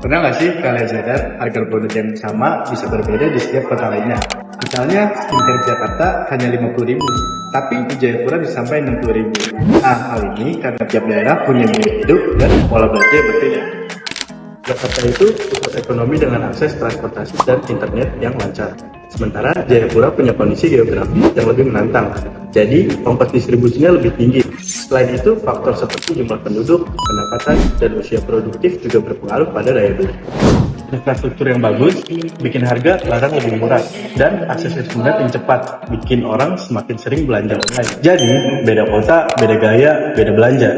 Pernah nggak sih kalian sadar harga produk yang sama bisa berbeda di setiap kota lainnya? Misalnya skincare di Jakarta hanya 50.000, tapi di Jayapura bisa sampai 60.000. Nah, hal ini karena tiap daerah punya gaya hidup dan pola belanja yang berbeda. Jakarta itu pusat ekonomi dengan akses transportasi dan internet yang lancar. Sementara Jayapura punya kondisi geografis yang lebih menantang, jadi ongkos distribusinya lebih tinggi. Selain itu, faktor seperti jumlah penduduk, pendapatan, dan usia produktif juga berpengaruh pada daya beli. Infrastruktur yang bagus bikin harga barang lebih murah, dan akses internet yang cepat bikin orang semakin sering belanja online. Jadi, beda kota, beda gaya, beda belanja.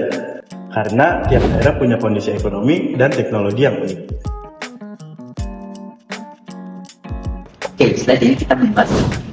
Karena tiap daerah punya kondisi ekonomi dan teknologi yang unik. Oke, setelah ini kita membahas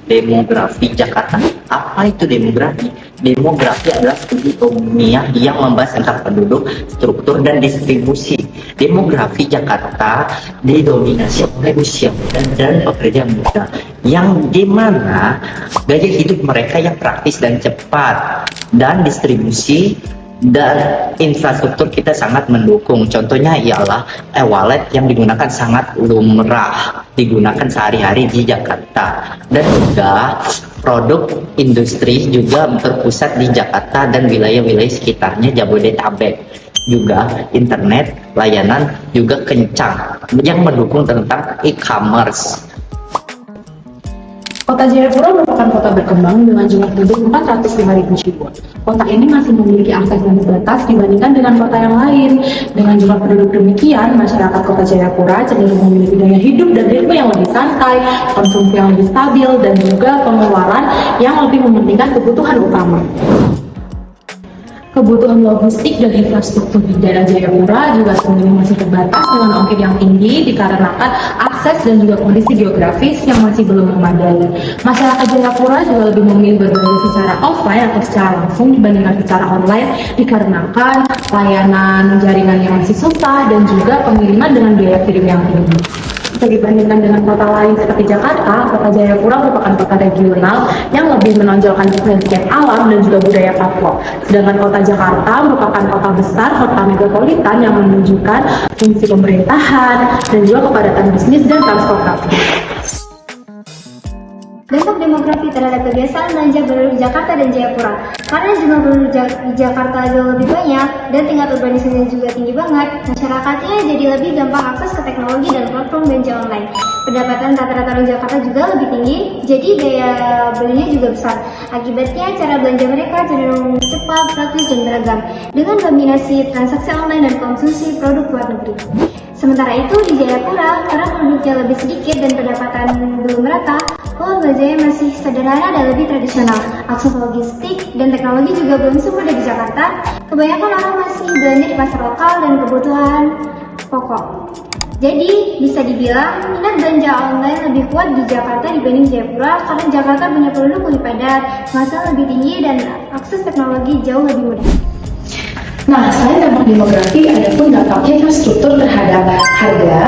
demografi Jakarta. Apa itu demografi? Demografi adalah studi ilmiah yang membahas tentang penduduk, struktur, dan distribusi. Demografi Jakarta didominasi oleh usia muda dan pekerja muda, yang dimana gaya hidup mereka yang praktis dan cepat, dan distribusi dan infrastruktur kita sangat mendukung. Contohnya ialah e-wallet yang digunakan sangat lumrah, digunakan sehari-hari di Jakarta. Dan juga produk industri juga berpusat di Jakarta dan wilayah-wilayah sekitarnya Jabodetabek. Juga internet, layanan juga kencang yang mendukung tentang e-commerce. Kota Jayapura merupakan kota berkembang dengan jumlah penduduk 405.000 jiwa. Kota ini masih memiliki akses yang terbatas dibandingkan dengan kota yang lain. Dengan jumlah penduduk demikian, masyarakat kota Jayapura cenderung memiliki gaya hidup dan ritme yang lebih santai, konsumsi yang lebih stabil, dan juga pengeluaran yang lebih mementingkan kebutuhan utama. Kebutuhan logistik dan infrastruktur di daerah Jayapura juga sebenarnya masih terbatas dengan ongkir yang tinggi dikarenakan akses dan juga kondisi geografis yang masih belum memadai. Masyarakat Jayapura juga lebih memilih berbelanja secara offline atau secara langsung dibandingkan secara online dikarenakan layanan jaringan yang masih susah dan juga pengiriman dengan biaya kirim yang tinggi. Jika dibandingkan dengan kota lain seperti Jakarta, kota Jayapura merupakan kota regional yang lebih menonjolkan landscape alam dan juga budaya Papua. Sedangkan kota Jakarta merupakan kota besar, kota metropolitan yang menunjukkan fungsi pemerintahan dan juga kepadatan bisnis dan transportasi. Dampak demografi terhadap kebiasaan belanja penduduk Jakarta dan Jayapura. Karena jumlah penduduk di Jakarta jauh lebih banyak dan tingkat urbanisasinya juga tinggi banget, masyarakatnya jadi lebih gampang akses ke teknologi dan platform belanja online. Pendapatan rata-rata orang Jakarta juga lebih tinggi, jadi daya belinya juga besar. Akibatnya cara belanja mereka cenderung cepat, praktis, dan beragam, dengan dominasi transaksi online dan konsumsi produk luar negeri. Sementara itu di Jayapura, karena penduduknya lebih sedikit dan pendapatan belum merata, pola belanjanya masih sederhana dan lebih tradisional. Akses logistik dan teknologi juga belum semudah di Jakarta. Kebanyakan orang masih belanja di pasar lokal dan kebutuhan pokok. Jadi bisa dibilang minat belanja online lebih kuat di Jakarta dibanding Jayapura karena Jakarta punya penduduk lebih padat, penghasilan lebih tinggi, dan akses teknologi jauh lebih mudah. Nah, selain dampak demografi, ada pun dampaknya infrastruktur terhadap harga,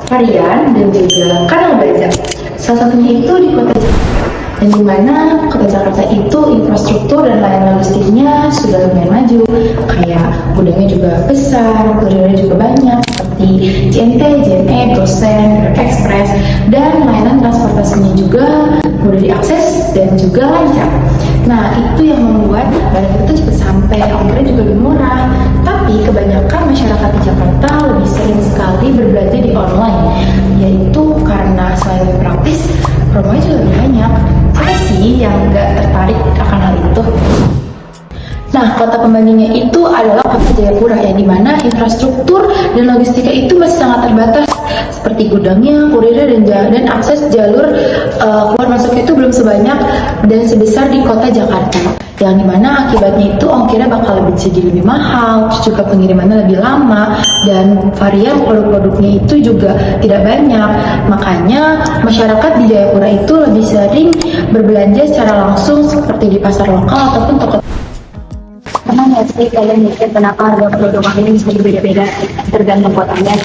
varian, dan juga kanal belanja. Salah satunya itu di kota Jakarta, dan di mana kota Jakarta itu infrastruktur dan layanan logistiknya sudah lumayan maju, kayak gudangnya juga besar, kurirnya juga banyak, seperti JNT, JNE, Dosen, Express, dan layanan transportasinya juga mudah diakses dan juga lancar. Nah, itu yang membuat barang itu cepat sampai, ongkirnya juga lebih murah. Tapi kebanyakan masyarakat di Jakarta lebih sering sekali berbelanja di online, yaitu karena selain lebih praktis, promonya juga lebih banyak. Saya sih yang nggak tertarik akan hal itu. Nah, kota pembandingnya itu adalah kota Jayapura, yang dimana infrastruktur dan logistika itu masih sangat terbatas, seperti gudangnya, kurirnya, dan akses jalur keluar masuk itu belum sebanyak dan sebesar di kota Jakarta, yang dimana akibatnya itu ongkirnya bakal jadi lebih mahal, terus juga pengirimannya lebih lama, dan varian produk-produknya itu juga tidak banyak. Makanya masyarakat di Jayapura itu lebih sering berbelanja secara langsung seperti di pasar lokal ataupun toko. Pernah nggak sih kalian mikir kenapa harga produk ini bisa berbeda-beda tergantung kotanya?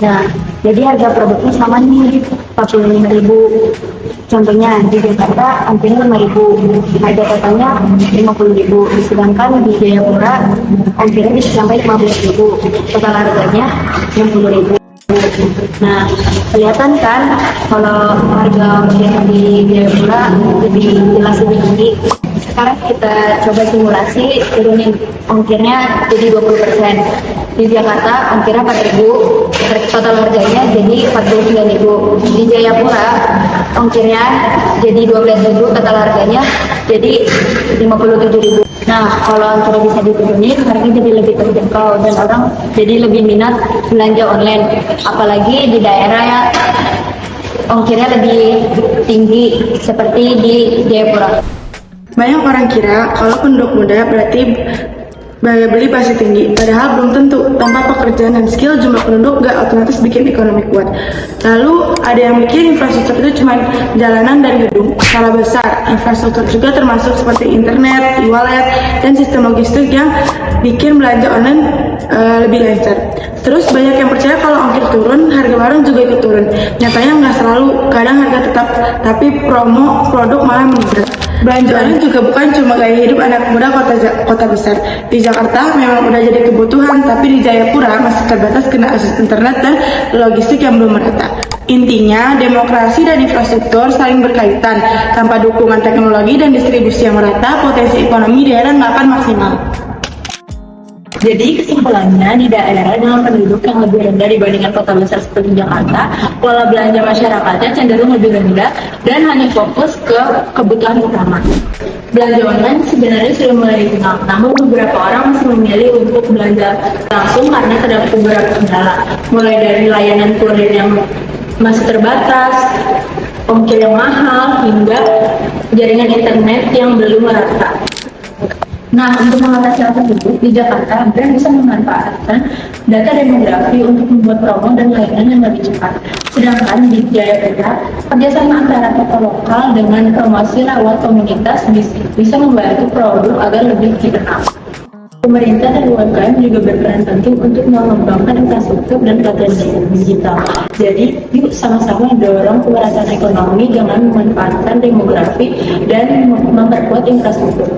Nah, jadi harga produknya sama nih, 45.000. Contohnya di Jakarta hampir 5.000, harga kotanya 50.000. Sedangkan di Jayapura hampirnya bisa sampai 15.000, total harganya 60.000. Nah, kelihatan kan kalau harga ongkir di Jayapura lebih jelas lebih tinggi. Sekarang kita coba simulasi turunin ongkirnya jadi 20%. Di Jakarta ongkirnya 4.000, total harganya jadi 49.000. Di Jayapura ongkirnya jadi 12.000, total harganya jadi 57.000. Nah, kalau ongkirnya bisa diturunin, harga jadi lebih terjangkau dan orang jadi lebih minat belanja online. Apalagi di daerah ya ongkirnya lebih tinggi seperti di Jayapura. Banyak orang kira kalau penduduk muda berarti biaya beli pasti tinggi, padahal belum tentu. Tanpa pekerjaan dan skill, jumlah penduduk gak otomatis bikin ekonomi kuat. Lalu ada yang mikir infrastruktur itu cuma jalanan dan gedung. Salah besar, infrastruktur juga termasuk seperti internet, e-wallet, dan sistem logistik yang bikin belanja online lebih lancar. Terus banyak yang percaya kalau ongkir turun, harga barang juga ikut turun. Nyatanya nggak selalu, kadang harga tetap, tapi promo produk malah meningkat. Belanja online juga bukan cuma gaya hidup anak muda kota besar. Di Jakarta memang udah jadi kebutuhan, tapi di Jayapura masih terbatas kena akses internet dan logistik yang belum merata. Intinya, demokrasi dan infrastruktur saling berkaitan. Tanpa dukungan teknologi dan distribusi yang merata, potensi ekonomi daerah nggak akan maksimal. Jadi kesimpulannya, di daerah dengan penduduk yang lebih rendah dibandingkan kota besar seperti Jakarta, pola belanja masyarakatnya cenderung lebih rendah dan hanya fokus ke kebutuhan utama. Belanja online sebenarnya sudah mulai dikenal, namun beberapa orang masih memilih untuk belanja langsung karena terdapat beberapa kendala, mulai dari layanan kurir yang masih terbatas, ongkir yang mahal, hingga jaringan internet yang belum merata. Nah, untuk mengatasi hal tersebut, di Jakarta, brand bisa memanfaatkan data demografi untuk membuat promo dan layanan yang lebih cepat. Sedangkan di Jayapura, kerjasama antara toko lokal dengan promosi lewat komunitas bisa membantu produk agar lebih dikenal. Pemerintah dan UMKM juga berperan penting untuk mengembangkan infrastruktur dan pelatihan digital. Jadi, yuk sama-sama dorong pemerataan ekonomi dengan memanfaatkan demografi dan memperkuat infrastruktur.